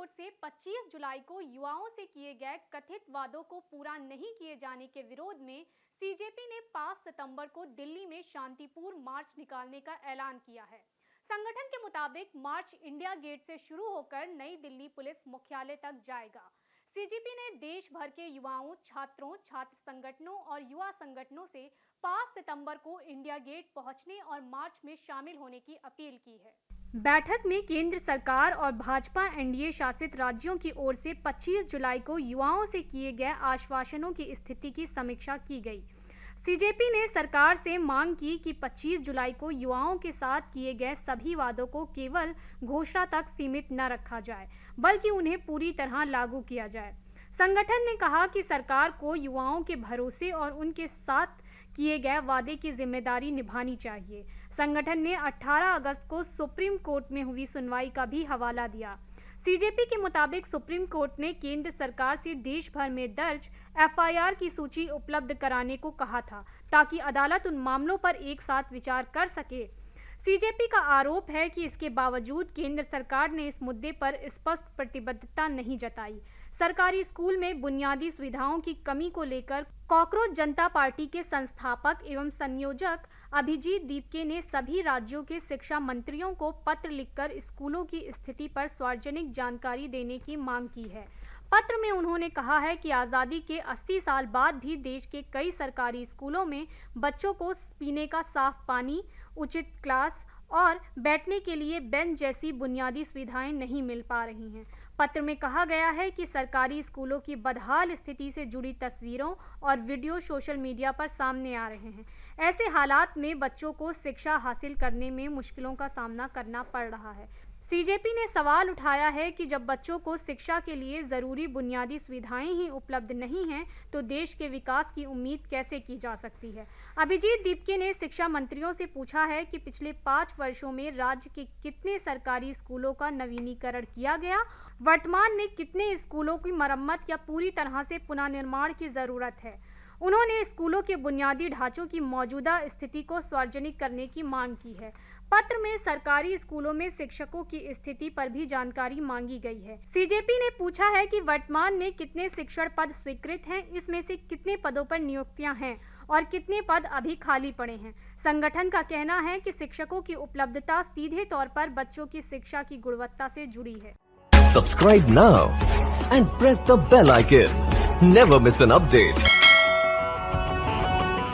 ओर से 25 जुलाई को युवाओं से किए गए कथित वादों को पूरा नहीं किए जाने के विरोध में सीजेपी ने 5 सितंबर को दिल्ली में शांतिपूर्ण मार्च निकालने का ऐलान किया है। संगठन के मुताबिक मार्च इंडिया गेट से शुरू होकर नई दिल्ली पुलिस मुख्यालय तक जाएगा। सीजेपी ने देश भर के युवाओं, छात्रों, छात्र संगठनों और युवा संगठनों से 5 सितंबर को इंडिया गेट पहुंचने और मार्च में शामिल होने की अपील की है। बैठक में केंद्र सरकार और भाजपा एनडीए शासित राज्यों की ओर से 25 जुलाई को युवाओं से किए गए आश्वासनों की स्थिति की समीक्षा की गई। सीजेपी ने सरकार से मांग की कि 25 जुलाई को युवाओं के साथ किए गए सभी वादों को केवल घोषणा तक सीमित न रखा जाए, बल्कि उन्हें पूरी तरह लागू किया जाए। संगठन ने कहा कि सरकार को युवाओं के भरोसे और उनके साथ किए गए वादे की जिम्मेदारी निभानी चाहिए। संगठन ने 18 अगस्त को सुप्रीम कोर्ट में हुई सुनवाई का भी हवाला दिया। सीजेपी के मुताबिक सुप्रीम कोर्ट ने केंद्र सरकार से देश भर में दर्ज एफआईआर की सूची उपलब्ध कराने को कहा था, ताकि अदालत उन मामलों पर एक साथ विचार कर सके। सीजेपी का आरोप है कि इसके बावजूद केंद्र सरकार ने इस मुद्दे पर स्पष्ट प्रतिबद्धता नहीं जताई। सरकारी स्कूल में बुनियादी सुविधाओं की कमी को लेकर कॉकरोच जनता पार्टी के संस्थापक एवं संयोजक अभिजीत दीपके ने सभी राज्यों के शिक्षा मंत्रियों को पत्र लिखकर स्कूलों की स्थिति पर सार्वजनिक जानकारी देने की मांग की है। पत्र में उन्होंने कहा है कि आज़ादी के 80 साल बाद भी देश के कई सरकारी स्कूलों में बच्चों को पीने का साफ पानी, उचित क्लास और बैठने के लिए बेंच जैसी बुनियादी सुविधाएं नहीं मिल पा रही हैं। पत्र में कहा गया है कि सरकारी स्कूलों की बदहाल स्थिति से जुड़ी तस्वीरों और वीडियो सोशल मीडिया पर सामने आ रहे हैं। ऐसे हालात में बच्चों को शिक्षा हासिल करने में मुश्किलों का सामना करना पड़ रहा है। सीजेपी ने सवाल उठाया है कि जब बच्चों को शिक्षा के लिए ज़रूरी बुनियादी सुविधाएं ही उपलब्ध नहीं हैं, तो देश के विकास की उम्मीद कैसे की जा सकती है। अभिजीत दीपके ने शिक्षा मंत्रियों से पूछा है कि पिछले 5 वर्षों में राज्य के कितने सरकारी स्कूलों का नवीनीकरण किया गया, वर्तमान में कितने स्कूलों की मरम्मत या पूरी तरह से पुनर्निर्माण की ज़रूरत है। उन्होंने स्कूलों के बुनियादी ढांचों की मौजूदा स्थिति को सार्वजनिक करने की मांग की है। पत्र में सरकारी स्कूलों में शिक्षकों की स्थिति पर भी जानकारी मांगी गई है। सीजेपी ने पूछा है कि वर्तमान में कितने शिक्षण पद स्वीकृत हैं, इसमें से कितने पदों पर नियुक्तियां हैं और कितने पद अभी खाली पड़े हैं। संगठन का कहना है कि शिक्षकों की उपलब्धता सीधे तौर पर बच्चों की शिक्षा की गुणवत्ता से जुड़ी है। Subscribe now and press the bell icon. Never miss an update.